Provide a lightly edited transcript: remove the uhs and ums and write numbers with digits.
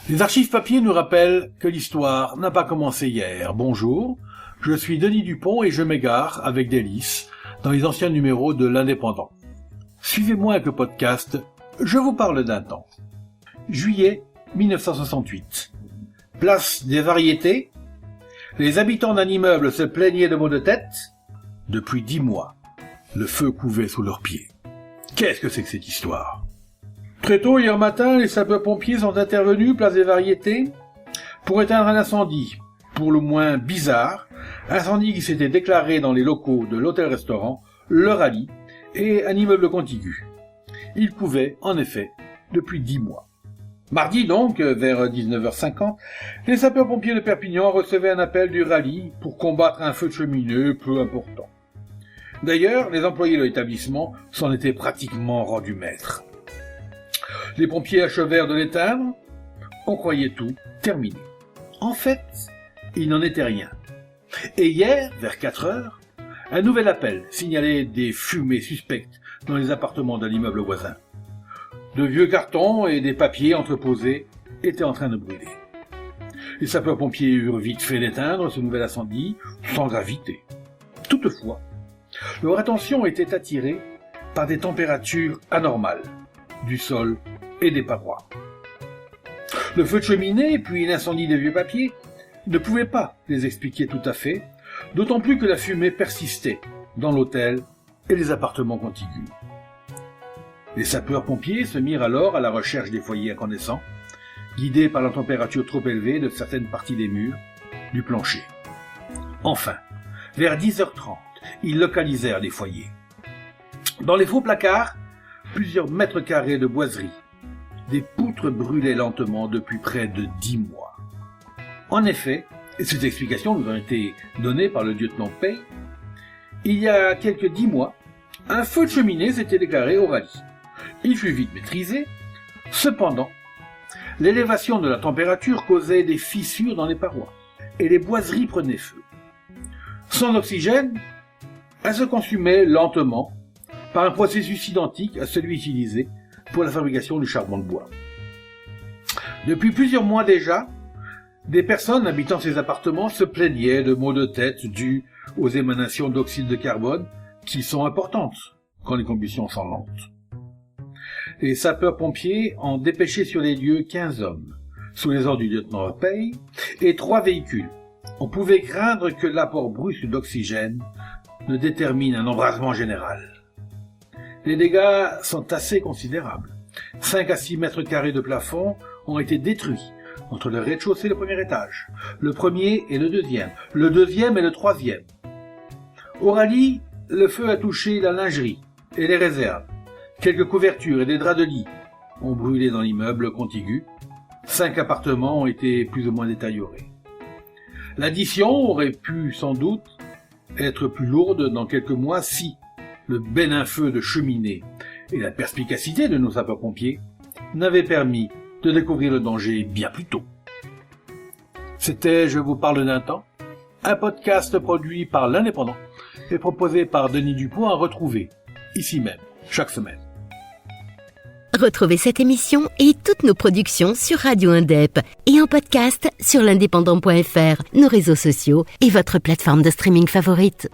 Les archives papier nous rappellent que l'histoire n'a pas commencé hier. Bonjour, je suis Denis Dupont et je m'égare avec délice dans les anciens numéros de l'Indépendant. Suivez-moi avec le podcast, je vous parle d'un temps. Juillet 1968. Place des Variétés. Les habitants d'un immeuble se plaignaient de maux de tête. Depuis 10 mois, le feu couvait sous leurs pieds. Qu'est-ce que c'est que cette histoire ? Très tôt hier matin, les sapeurs-pompiers sont intervenus, place des Variétés, pour éteindre un incendie, pour le moins bizarre, incendie qui s'était déclaré dans les locaux de l'hôtel-restaurant Le Rallye et un immeuble contigu. Il couvait, en effet, depuis 10 mois. Mardi donc, vers 19h50, les sapeurs-pompiers de Perpignan recevaient un appel du Rallye pour combattre un feu de cheminée peu important. D'ailleurs, les employés de l'établissement s'en étaient pratiquement rendus maîtres. Les pompiers achevèrent de l'éteindre, on croyait tout terminé. En fait, il n'en était rien. Et hier, vers 4 heures, un nouvel appel signalait des fumées suspectes dans les appartements de l'immeuble voisin. De vieux cartons et des papiers entreposés étaient en train de brûler. Les sapeurs-pompiers eurent vite fait d'éteindre ce nouvel incendie, sans gravité. Toutefois, leur attention était attirée par des températures anormales du sol et des parois. Le feu de cheminée, puis l'incendie des vieux papiers, ne pouvaient pas les expliquer tout à fait, d'autant plus que la fumée persistait dans l'hôtel et les appartements contigus. Les sapeurs-pompiers se mirent alors à la recherche des foyers incandescents, guidés par la température trop élevée de certaines parties des murs, du plancher. Enfin, vers 10h30, ils localisèrent les foyers. Dans les faux placards, plusieurs mètres carrés de boiseries. Des poutres brûlaient lentement depuis près de 10 mois. En effet, et ces explications nous ont été données par le lieutenant Pay, il y a quelques 10 mois, un feu de cheminée s'était déclaré au Rallye. Il fut vite maîtrisé. Cependant, l'élévation de la température causait des fissures dans les parois, et les boiseries prenaient feu. Sans oxygène, elles se consumaient lentement par un processus identique à celui utilisé pour la fabrication du charbon de bois. Depuis plusieurs mois déjà, des personnes habitant ces appartements se plaignaient de maux de tête dus aux émanations d'oxyde de carbone qui sont importantes quand les combustions sont lentes. Les sapeurs-pompiers ont dépêché sur les lieux 15 hommes, sous les ordres du lieutenant Pay, et 3 véhicules. On pouvait craindre que l'apport brusque d'oxygène ne détermine un embrasement général. Les dégâts sont assez considérables. 5 à 6 mètres carrés de plafond ont été détruits entre le rez-de-chaussée et le premier étage, le premier et le deuxième et le troisième. Au Rallye, le feu a touché la lingerie et les réserves. Quelques couvertures et des draps de lit ont brûlé dans l'immeuble contigu. 5 appartements ont été plus ou moins détériorés. L'addition aurait pu sans doute être plus lourde dans quelques mois si le bénin feu de cheminée et la perspicacité de nos sapeurs-pompiers n'avaient permis de découvrir le danger bien plus tôt. C'était Je vous parle d'un temps, un podcast produit par l'Indépendant et proposé par Denis Dupont à retrouver ici même chaque semaine. Retrouvez cette émission et toutes nos productions sur Radio Indep et en podcast sur l'indépendant.fr, nos réseaux sociaux et votre plateforme de streaming favorite.